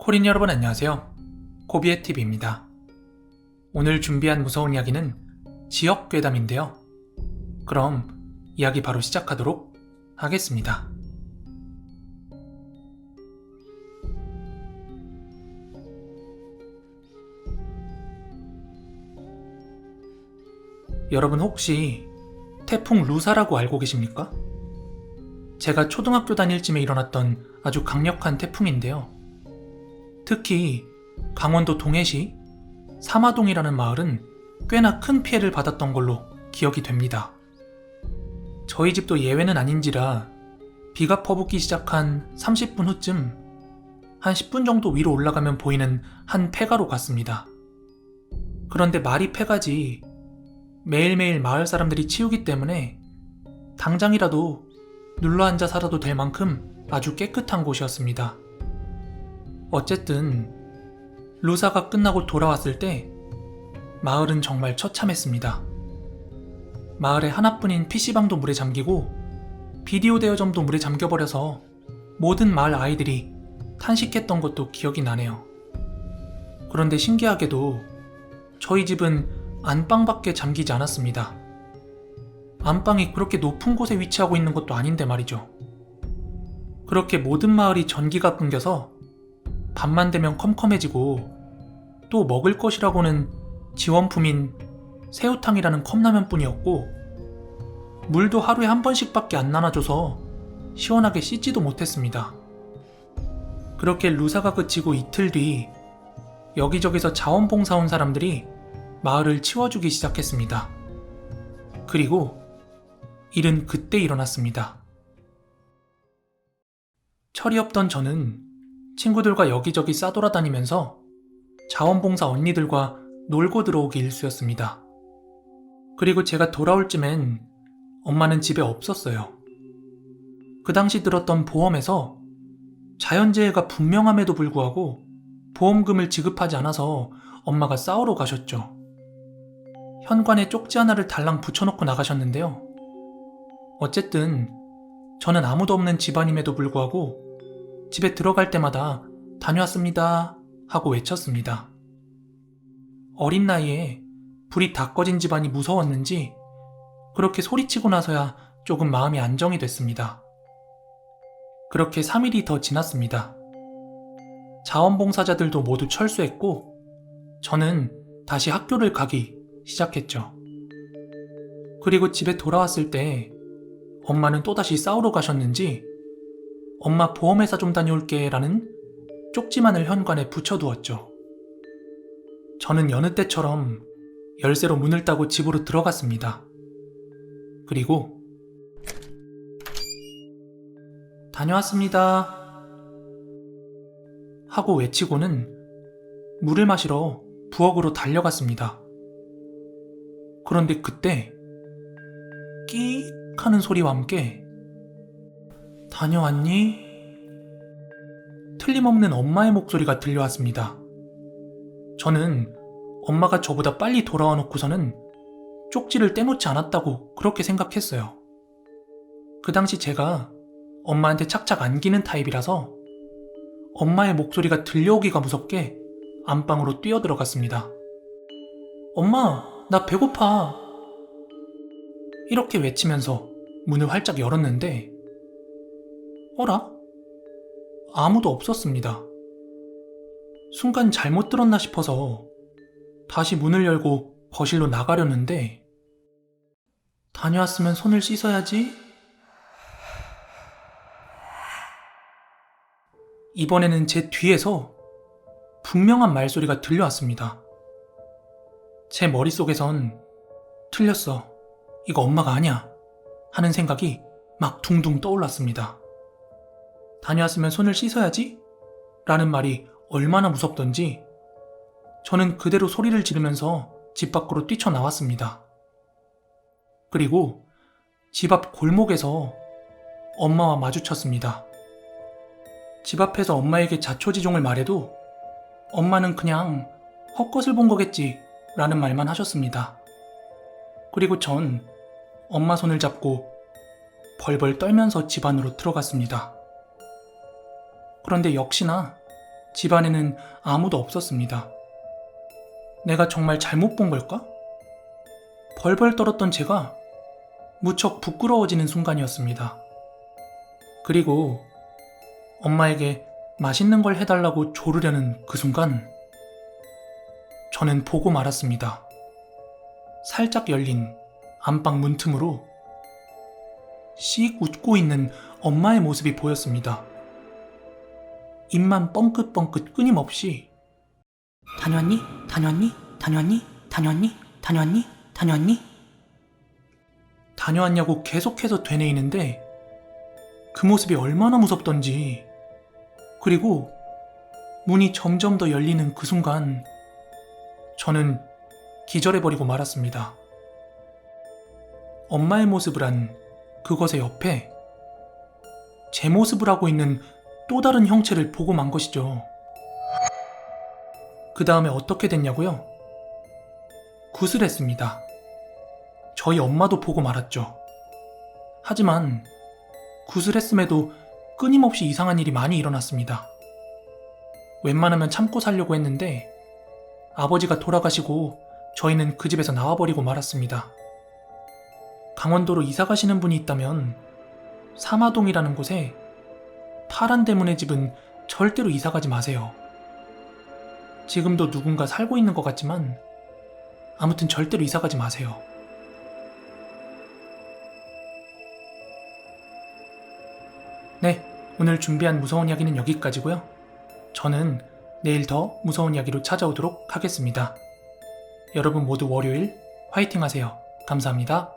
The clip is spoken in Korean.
코린 여러분 안녕하세요. 코비의 TV입니다. 오늘 준비한 무서운 이야기는 지역 괴담인데요. 그럼 이야기 바로 시작하도록 하겠습니다. 여러분 혹시 태풍 루사라고 알고 계십니까? 제가 초등학교 다닐 쯤에 일어났던 아주 강력한 태풍인데요. 특히 강원도 동해시 사마동이라는 마을은 꽤나 큰 피해를 받았던 걸로 기억이 됩니다. 저희 집도 예외는 아닌지라 비가 퍼붓기 시작한 30분 후쯤 한 10분 정도 위로 올라가면 보이는 한 폐가로 갔습니다. 그런데 말이 폐가지 매일매일 마을 사람들이 치우기 때문에 당장이라도 눌러앉아 살아도 될 만큼 아주 깨끗한 곳이었습니다. 어쨌든 루사가 끝나고 돌아왔을 때 마을은 정말 처참했습니다. 마을의 하나뿐인 PC방도 물에 잠기고 비디오 대여점도 물에 잠겨버려서 모든 마을 아이들이 탄식했던 것도 기억이 나네요. 그런데 신기하게도 저희 집은 안방밖에 잠기지 않았습니다. 안방이 그렇게 높은 곳에 위치하고 있는 것도 아닌데 말이죠. 그렇게 모든 마을이 전기가 끊겨서 밤만 되면 컴컴해지고 또 먹을 것이라고는 지원품인 새우탕이라는 컵라면뿐이었고 물도 하루에 한 번씩밖에 안 나눠줘서 시원하게 씻지도 못했습니다. 그렇게 루사가 그치고 이틀 뒤 여기저기서 자원봉사 온 사람들이 마을을 치워주기 시작했습니다. 그리고 일은 그때 일어났습니다. 철이 없던 저는 친구들과 여기저기 싸돌아다니면서 자원봉사 언니들과 놀고 들어오기 일쑤였습니다. 그리고 제가 돌아올 쯤엔 엄마는 집에 없었어요. 그 당시 들었던 보험에서 자연재해가 분명함에도 불구하고 보험금을 지급하지 않아서 엄마가 싸우러 가셨죠. 현관에 쪽지 하나를 달랑 붙여놓고 나가셨는데요. 어쨌든 저는 아무도 없는 집안임에도 불구하고 집에 들어갈 때마다 다녀왔습니다 하고 외쳤습니다. 어린 나이에 불이 다 꺼진 집안이 무서웠는지 그렇게 소리치고 나서야 조금 마음이 안정이 됐습니다. 그렇게 3일이 더 지났습니다. 자원봉사자들도 모두 철수했고 저는 다시 학교를 가기 시작했죠. 그리고 집에 돌아왔을 때 엄마는 또다시 싸우러 가셨는지 엄마 보험회사 좀 다녀올게 라는 쪽지만을 현관에 붙여두었죠. 저는 여느 때처럼 열쇠로 문을 따고 집으로 들어갔습니다. 그리고 다녀왔습니다 하고 외치고는 물을 마시러 부엌으로 달려갔습니다. 그런데 그때 끼익 하는 소리와 함께 다녀왔니? 틀림없는 엄마의 목소리가 들려왔습니다. 저는 엄마가 저보다 빨리 돌아와 놓고서는 쪽지를 떼놓지 않았다고 그렇게 생각했어요. 그 당시 제가 엄마한테 착착 안기는 타입이라서 엄마의 목소리가 들려오기가 무섭게 안방으로 뛰어들어갔습니다. 엄마, 나 배고파. 이렇게 외치면서 문을 활짝 열었는데 어라? 아무도 없었습니다. 순간 잘못 들었나 싶어서 다시 문을 열고 거실로 나가려는데 다녀왔으면 손을 씻어야지. 이번에는 제 뒤에서 분명한 말소리가 들려왔습니다. 제 머릿속에선 틀렸어. 이거 엄마가 아니야. 하는 생각이 막 둥둥 떠올랐습니다. 다녀왔으면 손을 씻어야지? 라는 말이 얼마나 무섭던지 저는 그대로 소리를 지르면서 집 밖으로 뛰쳐나왔습니다. 그리고 집 앞 골목에서 엄마와 마주쳤습니다. 집 앞에서 엄마에게 자초지종을 말해도 엄마는 그냥 헛것을 본 거겠지 라는 말만 하셨습니다. 그리고 전 엄마 손을 잡고 벌벌 떨면서 집 안으로 들어갔습니다. 그런데 역시나 집안에는 아무도 없었습니다. 내가 정말 잘못 본 걸까? 벌벌 떨었던 제가 무척 부끄러워지는 순간이었습니다. 그리고 엄마에게 맛있는 걸 해달라고 조르려는 그 순간 저는 보고 말았습니다. 살짝 열린 안방 문틈으로 씩 웃고 있는 엄마의 모습이 보였습니다. 입만 뻥긋뻥긋 끊임없이 다녀왔니? 다녀왔니? 다녀왔니? 다녀왔니? 다녀왔니? 다녀왔니? 다녀왔냐고 계속해서 되뇌이는데 그 모습이 얼마나 무섭던지, 그리고 문이 점점 더 열리는 그 순간 저는 기절해버리고 말았습니다. 엄마의 모습을 한 그것의 옆에 제 모습을 하고 있는 또 다른 형체를 보고 만 것이죠. 그 다음에 어떻게 됐냐고요? 구슬했습니다. 저희 엄마도 보고 말았죠. 하지만 구슬했음에도 끊임없이 이상한 일이 많이 일어났습니다. 웬만하면 참고 살려고 했는데 아버지가 돌아가시고 저희는 그 집에서 나와버리고 말았습니다. 강원도로 이사 가시는 분이 있다면 사마동이라는 곳에 파란 대문의 집은 절대로 이사 가지 마세요. 지금도 누군가 살고 있는 것 같지만 아무튼 절대로 이사 가지 마세요. 네, 오늘 준비한 무서운 이야기는 여기까지고요. 저는 내일 더 무서운 이야기로 찾아오도록 하겠습니다. 여러분 모두 월요일 화이팅 하세요. 감사합니다.